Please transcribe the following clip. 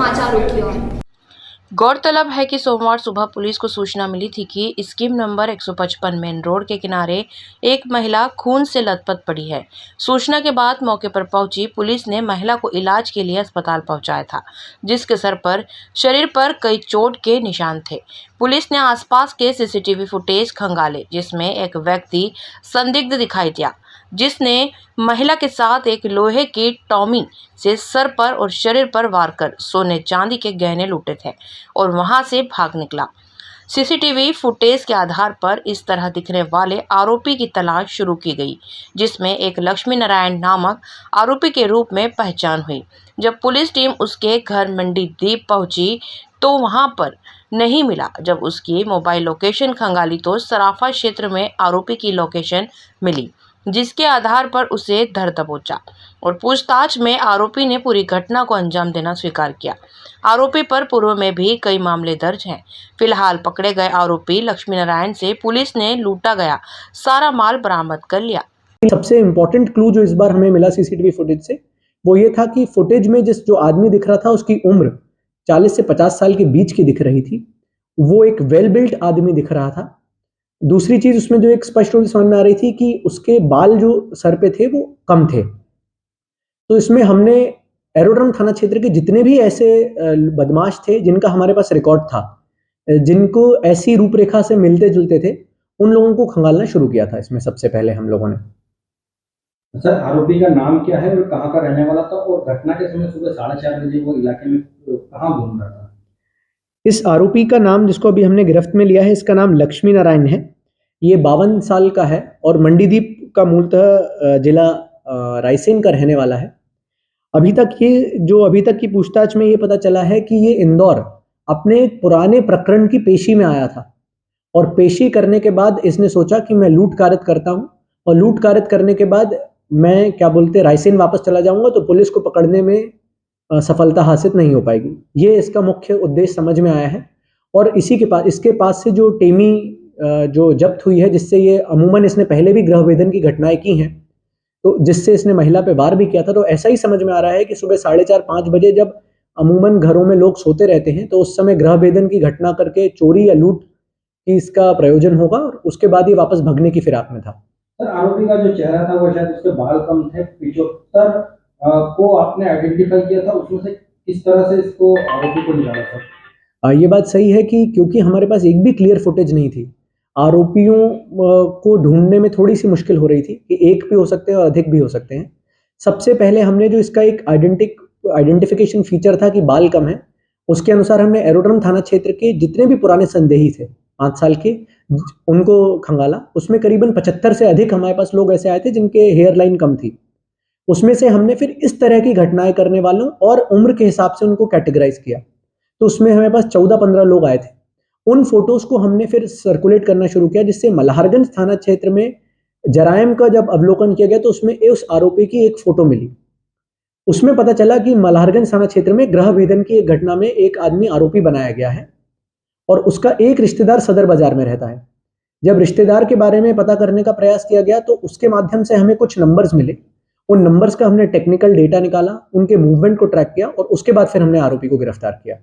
समाचारों की ओर। गौरतलब है कि सोमवार सुबह पुलिस को सूचना मिली थी कि स्कीम नंबर 155 मेन रोड के किनारे एक महिला खून से लथपथ पड़ी है। सूचना के बाद मौके पर पहुंची पुलिस ने महिला को इलाज के लिए अस्पताल पहुंचाया था, जिसके शरीर पर कई चोट के निशान थे। पुलिस ने आसपास के सीसीटीवी फुटेज खंगाले, जिसमें एक व्यक्ति संदिग्ध दिखाई दिया, जिसने महिला के साथ एक लोहे की टॉमी से सर पर और शरीर पर वार कर सोने चांदी के गहने लूटे थे और वहां से भाग निकला। सीसीटीवी फुटेज के आधार पर इस तरह दिखने वाले आरोपी की तलाश शुरू की गई, जिसमें एक लक्ष्मी नारायण नामक आरोपी के रूप में पहचान हुई। जब पुलिस टीम उसके घर मंडी द्वीप पहुंची तो वहां पर नहीं मिला। जब उसकी मोबाइल लोकेशन खंगाली तो सराफा क्षेत्र में आरोपी की लोकेशन मिली, जिसके आधार पर उसे धर दबोचा और पूछताछ में आरोपी ने पूरी घटना को अंजाम देना स्वीकार किया। आरोपी पर पूर्व में भी कई मामले दर्ज हैं। फिलहाल पकड़े गए आरोपी लक्ष्मी नारायण से पुलिस ने लूटा गया सारा माल बरामद कर लिया। सबसे इम्पोर्टेंट क्लू जो इस बार हमें मिला सीसीटीवी फुटेज से, वो ये था कि फुटेज में जो आदमी दिख रहा था उसकी उम्र 40 से 50 साल के बीच की दिख रही थी। वो एक वेल बिल्ट आदमी दिख रहा था। दूसरी चीज उसमें जो एक स्पष्ट रूप से समझ में आ रही थी कि उसके बाल जो सर पे थे वो कम थे। तो इसमें हमने एरोड्रम थाना क्षेत्र के जितने भी ऐसे बदमाश थे जिनका हमारे पास रिकॉर्ड था, जिनको ऐसी रूपरेखा से मिलते जुलते थे, उन लोगों को खंगालना शुरू किया था। इसमें सबसे पहले हम लोगों ने। सर, आरोपी का नाम क्या है और कहाँ का रहने वाला था, और घटना के समय सुबह 4:30 बजे वो इलाके में कहाँ घूम रहा था? इस आरोपी का नाम, जिसको अभी हमने गिरफ्त में लिया है, इसका नाम लक्ष्मी नारायण है। ये 52 साल का है और मंडीदीप का मूलतः जिला रायसेन का रहने वाला है। अभी तक की पूछताछ में ये पता चला है कि ये इंदौर अपने एक पुराने प्रकरण की पेशी में आया था और पेशी करने के बाद इसने सोचा कि मैं लूट कारित करता हूँ और लूट कारित करने के बाद मैं रायसेन वापस चला जाऊंगा तो पुलिस को पकड़ने में सफलता हासिल नहीं हो पाएगी। ये इसका मुख्य उद्देश्य समझ में आया है। और इसके पास से जो टेमी जो जब्त हुई है, जिससे ये अमूमन इसने पहले भी गृहभेदन की घटनाएं की हैं, तो जिससे इसने महिला पे वार भी किया था। तो ऐसा ही समझ में आ रहा है कि सुबह 4:30-5 बजे जब अमूमन घरों में लोग सोते रहते हैं, तो उस समय गृहभेदन की घटना करके चोरी या लूट की इसका प्रयोजन होगा और उसके बाद ये वापस भगने की फिराक में था। सर, आरोपी का जो चेहरा था वो शायद उसके बाल कम थे। 75 को आपने आइडेंटिफाई किया था, उसमें से किस तरह से इसको आरोपी को निकाला सर? ये बात सही है कि क्योंकि हमारे पास एक भी क्लियर फुटेज नहीं थी, आरोपियों को ढूंढने में थोड़ी सी मुश्किल हो रही थी कि एक भी हो सकते हैं और अधिक भी हो सकते हैं। सबसे पहले हमने जो इसका एक आइडेंटिफिकेशन फीचर था कि बाल कम है, उसके अनुसार हमने एरोड्रम थाना क्षेत्र के जितने भी पुराने संदेही थे 5 साल के, उनको खंगाला। उसमें करीबन 75 से अधिक हमारे पास लोग ऐसे आए थे जिनके हेयर लाइन कम थी। उसमें से हमने फिर इस तरह की घटनाएं करने वालों और उम्र के हिसाब से उनको कैटेगराइज किया। तो उसमें हमारे पास 14-15 लोग आए थे। उन फोटोज को हमने फिर सर्कुलेट करना शुरू किया, जिससे मल्हारगंज थाना क्षेत्र में जराइम का जब अवलोकन किया गया तो उसमें उस आरोपी की एक फोटो मिली। उसमें पता चला कि मल्हारगंज थाना क्षेत्र में गृहभेदन की एक घटना में एक आदमी आरोपी बनाया गया है और उसका एक रिश्तेदार सदर बाजार में रहता है। जब रिश्तेदार के बारे में पता करने का प्रयास किया गया तो उसके माध्यम से हमें कुछ नंबर्स मिले। उन नंबर्स का हमने टेक्निकल डेटा निकाला, उनके मूवमेंट को ट्रैक किया और उसके बाद फिर हमने आरोपी को गिरफ्तार किया।